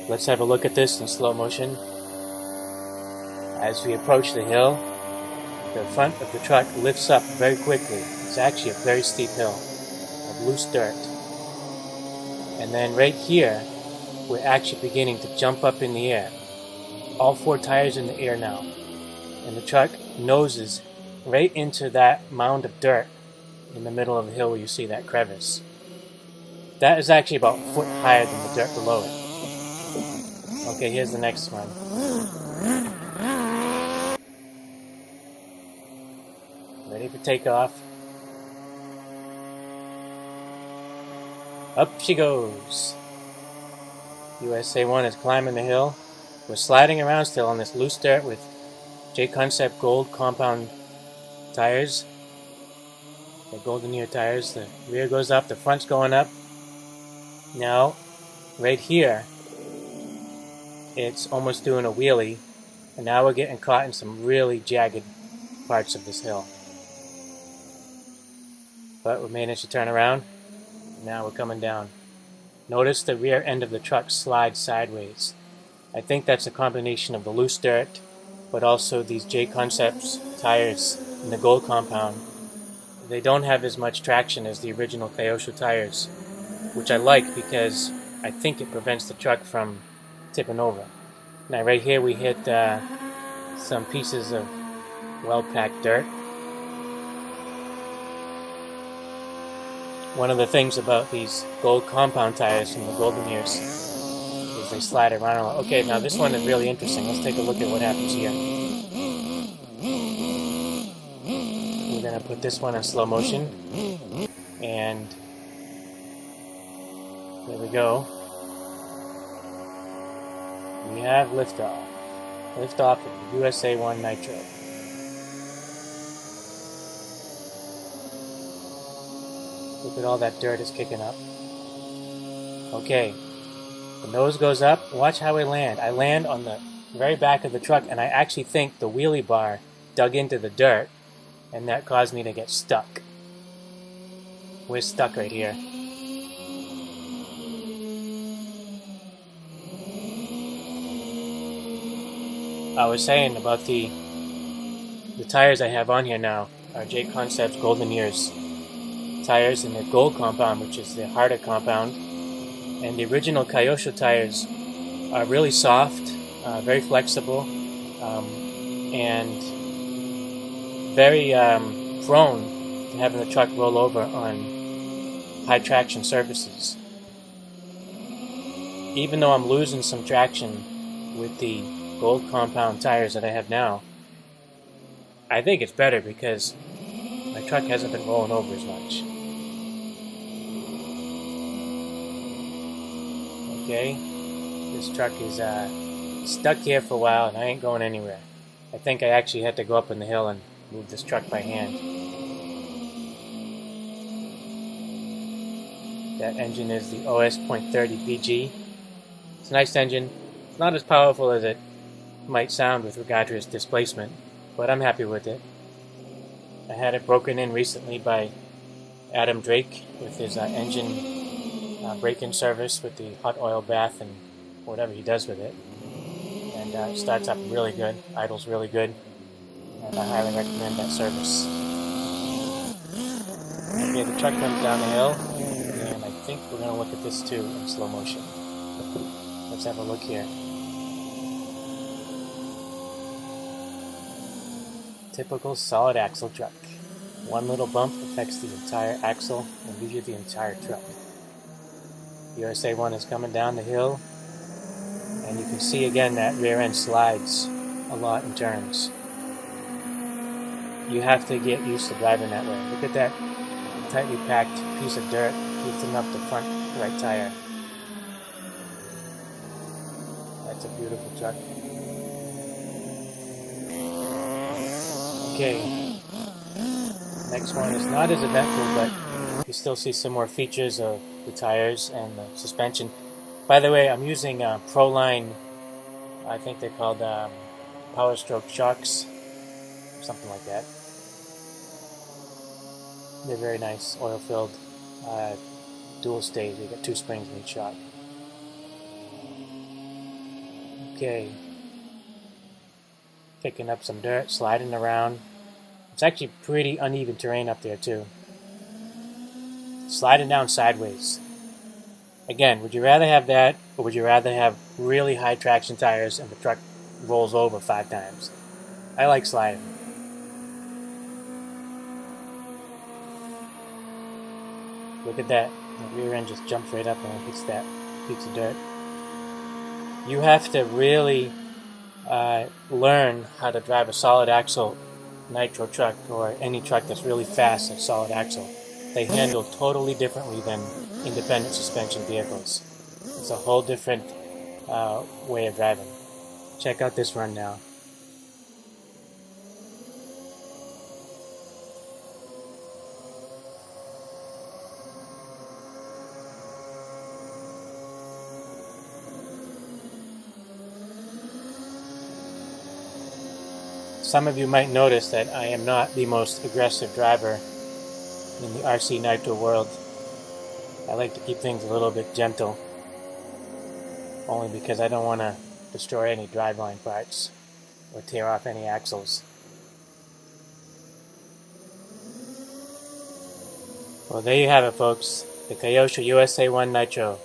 Let's have a look at this in slow motion. As we approach the hill, the front of the truck lifts up very quickly. It's actually a very steep hill of loose dirt. And then right here, we're actually beginning to jump up in the air. All 4 tires in the air now. And the truck noses right into that mound of dirt in the middle of the hill where you see that crevice. That is actually about a foot higher than the dirt below it. Okay, here's the next one. Ready for takeoff. Up she goes. USA-1 is climbing the hill. We're sliding around still on this loose dirt with JConcepts gold compound tires. The golden ear tires. The rear goes up, the front's going up. Now, right here, it's almost doing a wheelie, and now we're getting caught in some really jagged parts of this hill. But we managed to turn around. Now we're coming down. Notice the rear end of the truck slides sideways. I think that's a combination of the loose dirt, but also these JConcepts tires in the gold compound. They don't have as much traction as the original Kyosho tires, which I like because I think it prevents the truck from tipping over. Now right here we hit some pieces of well-packed dirt. One of the things about these gold compound tires from the golden ears is they slide around a lot. Okay, now this one is really interesting. Let's take a look at what happens here. We're going to put this one in slow motion. And there we go. We have liftoff. Liftoff of the USA-1 Nitro. Look at all that dirt is kicking up. Okay, the nose goes up. Watch how I land. I land on the very back of the truck, and I actually think the wheelie bar dug into the dirt, and that caused me to get stuck. We're stuck right here. I was saying about the tires I have on here now are JConcepts Golden Ears tires in the gold compound, which is the harder compound, and the original Kyosho tires are really soft, very flexible, and very prone to having the truck roll over on high traction surfaces. Even though I'm losing some traction with the gold compound tires that I have now, I think it's better because my truck hasn't been rolling over as much. Okay, this truck is stuck here for a while and I ain't going anywhere. I think I actually had to go up in the hill and move this truck by hand. That engine is the OS.30 VG. It's a nice engine. It's not as powerful as it might sound with regard to its displacement, but I'm happy with it. I had it broken in recently by Adam Drake with his engine break-in service with the hot oil bath and whatever he does with it. And it starts up really good, idles really good, and I highly recommend that service. Okay, the truck comes down the hill, and I think we're going to look at this too in slow motion. Let's have a look here. Typical solid axle truck. One little bump affects the entire axle and usually the entire truck. USA-1 is coming down the hill, and you can see again that rear end slides a lot in turns. You have to get used to driving that way. Look at that tightly packed piece of dirt lifting up the front right tire. That's a beautiful truck. Okay, next one is not as eventful, but you still see some more features of the tires and the suspension. By the way, I'm using ProLine, I think they're called PowerStroke shocks, something like that. They're very nice, oil-filled, dual stage. You get 2 springs in each shock. Okay. Picking up some dirt, sliding around. It's actually pretty uneven terrain up there too. Sliding down sideways. Again, would you rather have that, or would you rather have really high traction tires and the truck rolls over 5 times? I like sliding. Look at that. The rear end just jumps right up and hits that piece of dirt. You have to really learn how to drive a solid axle Nitro truck, or any truck that's really fast at solid axle. They handle totally differently than independent suspension vehicles. It's a whole different way of driving. Check out this run now. Some of you might notice that I am not the most aggressive driver in the RC Nitro world. I like to keep things a little bit gentle, only because I don't want to destroy any driveline parts or tear off any axles. Well, there you have it, folks. The Kyosho USA-1 Nitro,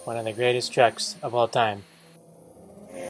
one of the greatest trucks of all time.